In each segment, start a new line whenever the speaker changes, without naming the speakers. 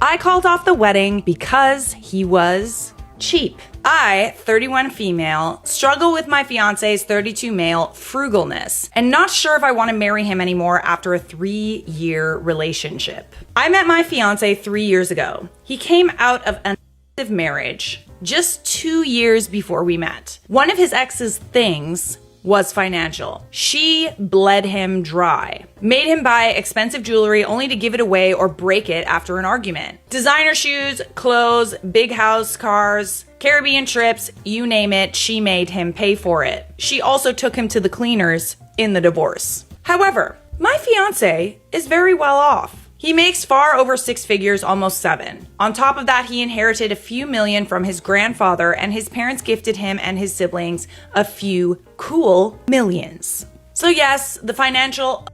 I called off the wedding because he was cheap. I, 31 female, struggle with my fiance's 32 male frugalness and not sure if I want to marry him anymore after a 3-year relationship. I met my fiance 3 years ago. He came out of an abusive marriage just 2 years before we met. One of his ex's things was financial. She bled him dry, made him buy expensive jewelry only to give it away or break it after an argument. Designer shoes, clothes, big house, cars, Caribbean trips, you name it, she made him pay for it. She also took him to the cleaners in the divorce. However, my fiance is very well off. He makes far over 6 figures, almost 7. On top of that, he inherited a few million from his grandfather, and his parents gifted him and his siblings a few cool millions. So yes, the financial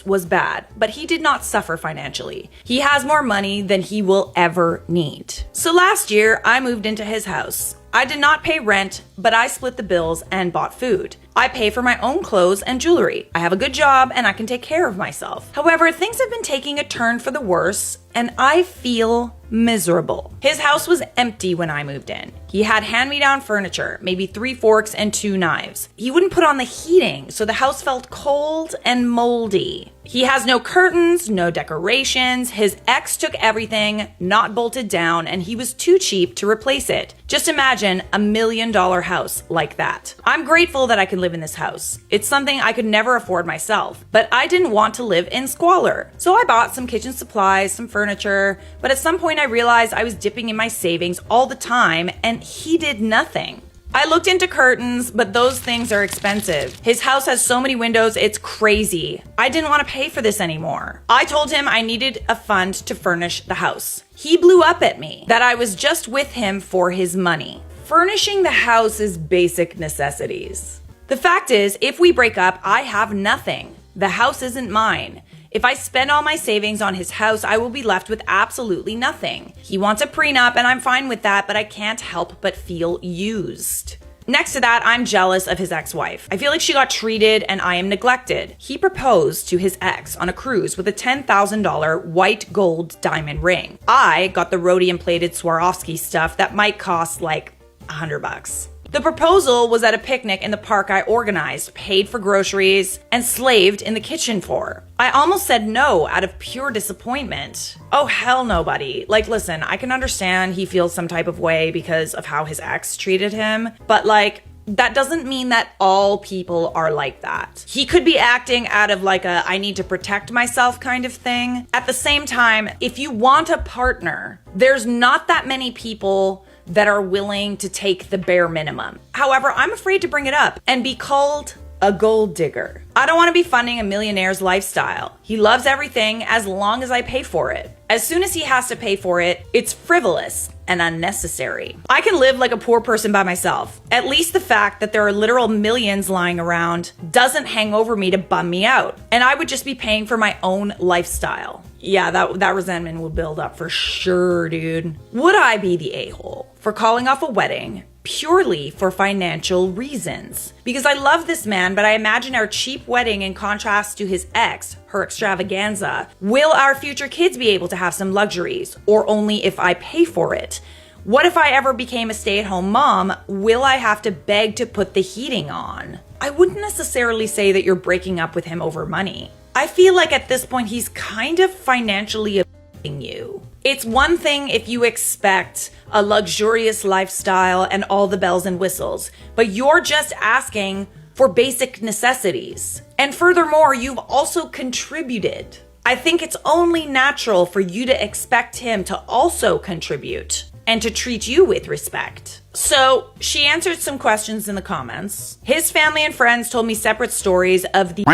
was bad, but he did not suffer financially. He has more money than he will ever need. So last year, I moved into his house. I did not pay rent, but I split the bills and bought food. I pay for my own clothes and jewelry. I have a good job and I can take care of myself. However, things have been taking a turn for the worse and I feel miserable. His house was empty when I moved in. He had hand-me-down furniture, maybe 3 forks and 2 knives. He wouldn't put on the heating, so the house felt cold and moldy. He has no curtains, no decorations. His ex took everything, not bolted down, and he was too cheap to replace it. Just imagine a $1 million house like that. I'm grateful that I can live in this house. It's something I could never afford myself, but I didn't want to live in squalor. So I bought some kitchen supplies, some furniture, but at some point I realized I was dipping in my savings all the time and he did nothing. I looked into curtains, but those things are expensive. His house has so many windows, it's crazy. I didn't want to pay for this anymore. I told him I needed a fund to furnish the house. He blew up at me that I was just with him for his money. Furnishing the house is basic necessities. The fact is, if we break up, I have nothing. The house isn't mine. If I spend all my savings on his house, I will be left with absolutely nothing. He wants a prenup and I'm fine with that, but I can't help but feel used. Next to that, I'm jealous of his ex-wife. I feel like she got treated and I am neglected. He proposed to his ex on a cruise with a $10,000 white gold diamond ring. I got the rhodium-plated Swarovski stuff that might cost like $100. The proposal was at a picnic in the park I organized, paid for groceries, and slaved in the kitchen for. I almost said no out of pure disappointment. Oh, hell no, buddy. Like, listen, I can understand he feels some type of way because of how his ex treated him, but like, that doesn't mean that all people are like that. He could be acting out of like a I need to protect myself kind of thing. At the same time, if you want a partner, there's not that many people that are willing to take the bare minimum. However, I'm afraid to bring it up and be called a gold digger. I don't want to be funding a millionaire's lifestyle. He loves everything as long as I pay for it. As soon as he has to pay for it, it's frivolous and unnecessary. I can live like a poor person by myself. At least the fact that there are literal millions lying around doesn't hang over me to bum me out. And I would just be paying for my own lifestyle. Yeah, that resentment would build up for sure, dude. Would I be the a-hole for calling off a wedding purely for financial reasons? Because I love this man, but I imagine our cheap wedding in contrast to his ex, her extravaganza. Will our future kids be able to have some luxuries, or only if I pay for it? What if I ever became a stay-at-home mom? Will I have to beg to put the heating on? I wouldn't necessarily say that you're breaking up with him over money. I feel like at this point he's kind of financially abusing you. It's one thing if you expect a luxurious lifestyle and all the bells and whistles, but you're just asking for basic necessities. And furthermore, you've also contributed. I think it's only natural for you to expect him to also contribute and to treat you with respect. So she answered some questions in the comments. His family and friends told me separate stories of the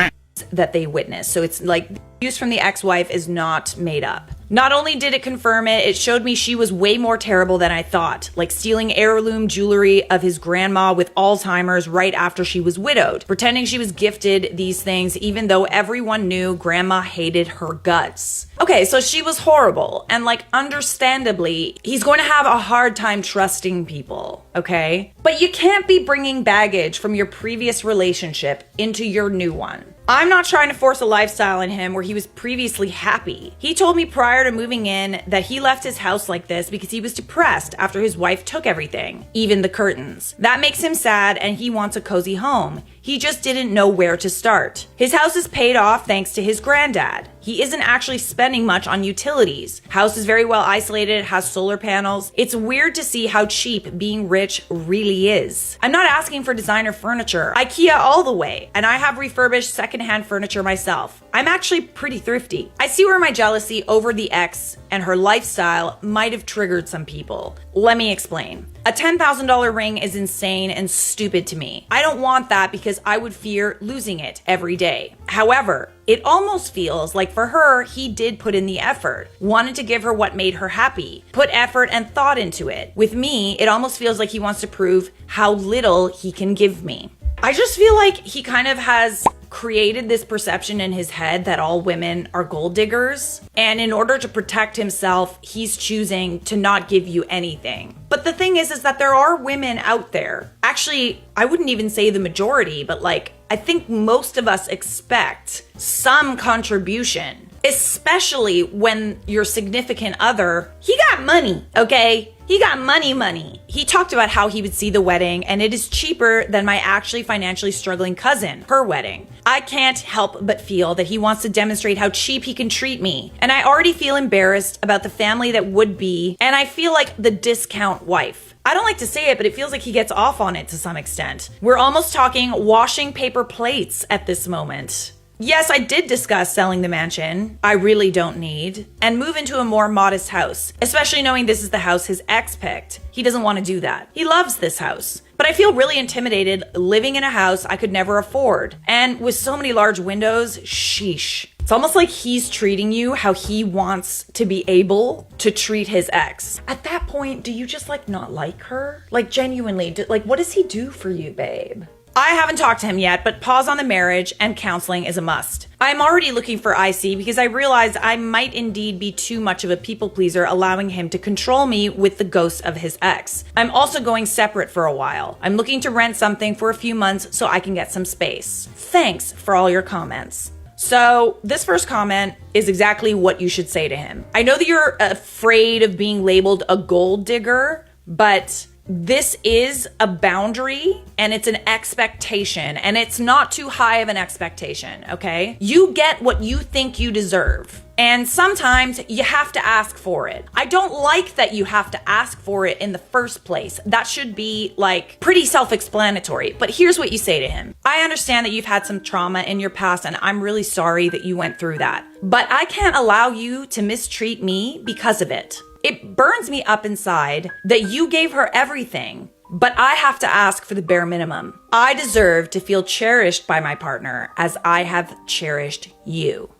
that they witnessed. So it's like the abuse from the ex-wife is not made up. Not only did it confirm it, it showed me she was way more terrible than I thought, like stealing heirloom jewelry of his grandma with Alzheimer's right after she was widowed, pretending she was gifted these things even though everyone knew grandma hated her guts. Okay, so she was horrible, and like understandably, he's going to have a hard time trusting people, okay? But you can't be bringing baggage from your previous relationship into your new one. I'm not trying to force a lifestyle in him where he was previously happy. He told me prior to moving in that he left his house like this because he was depressed after his wife took everything, even the curtains. That makes him sad and he wants a cozy home. He just didn't know where to start. His house is paid off thanks to his granddad. He isn't actually spending much on utilities. House is very well isolated, has solar panels. It's weird to see how cheap being rich really is. I'm not asking for designer furniture. IKEA all the way, and I have refurbished secondhand furniture myself. I'm actually pretty thrifty. I see where my jealousy over the ex and her lifestyle might have triggered some people. Let me explain. A $10,000 ring is insane and stupid to me. I don't want that because I would fear losing it every day. However, it almost feels like for her, he did put in the effort, wanted to give her what made her happy, put effort and thought into it. With me, it almost feels like he wants to prove how little he can give me. I just feel like he kind of has created this perception in his head that all women are gold diggers. And in order to protect himself, he's choosing to not give you anything. But the thing is that there are women out there. Actually, I wouldn't even say the majority, but I think most of us expect some contribution, especially when your significant other, he got money, okay? He got money. He talked about how he would see the wedding and it is cheaper than my actually financially struggling cousin, her wedding. I can't help but feel that he wants to demonstrate how cheap he can treat me. And I already feel embarrassed about the family that would be, and I feel like the discount wife. I don't like to say it, but it feels like he gets off on it to some extent. We're almost talking washing paper plates at this moment. Yes, I did discuss selling the mansion I really don't need and move into a more modest house, especially knowing this is the house his ex picked. He doesn't want to do that. He loves this house. But I feel really intimidated living in a house I could never afford. And with so many large windows, sheesh. It's almost like he's treating you how he wants to be able to treat his ex. At that point, do you just not like her? Genuinely, what does he do for you, babe? I haven't talked to him yet, but pause on the marriage and counseling is a must. I'm already looking for IC because I realize I might indeed be too much of a people pleaser, allowing him to control me with the ghost of his ex. I'm also going separate for a while. I'm looking to rent something for a few months so I can get some space. Thanks for all your comments. So this first comment is exactly what you should say to him. I know that you're afraid of being labeled a gold digger, but this is a boundary and it's an expectation, and it's not too high of an expectation, okay? You get what you think you deserve. And sometimes you have to ask for it. I don't like that you have to ask for it in the first place. That should be pretty self-explanatory. But here's what you say to him. I understand that you've had some trauma in your past and I'm really sorry that you went through that. But I can't allow you to mistreat me because of it. It burns me up inside that you gave her everything, but I have to ask for the bare minimum. I deserve to feel cherished by my partner as I have cherished you.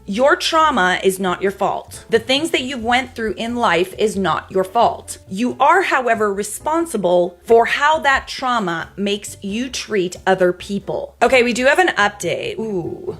Your trauma is not your fault. The things that you went through in life is not your fault. You are, however, responsible for how that trauma makes you treat other people. Okay, we do have an update. Ooh.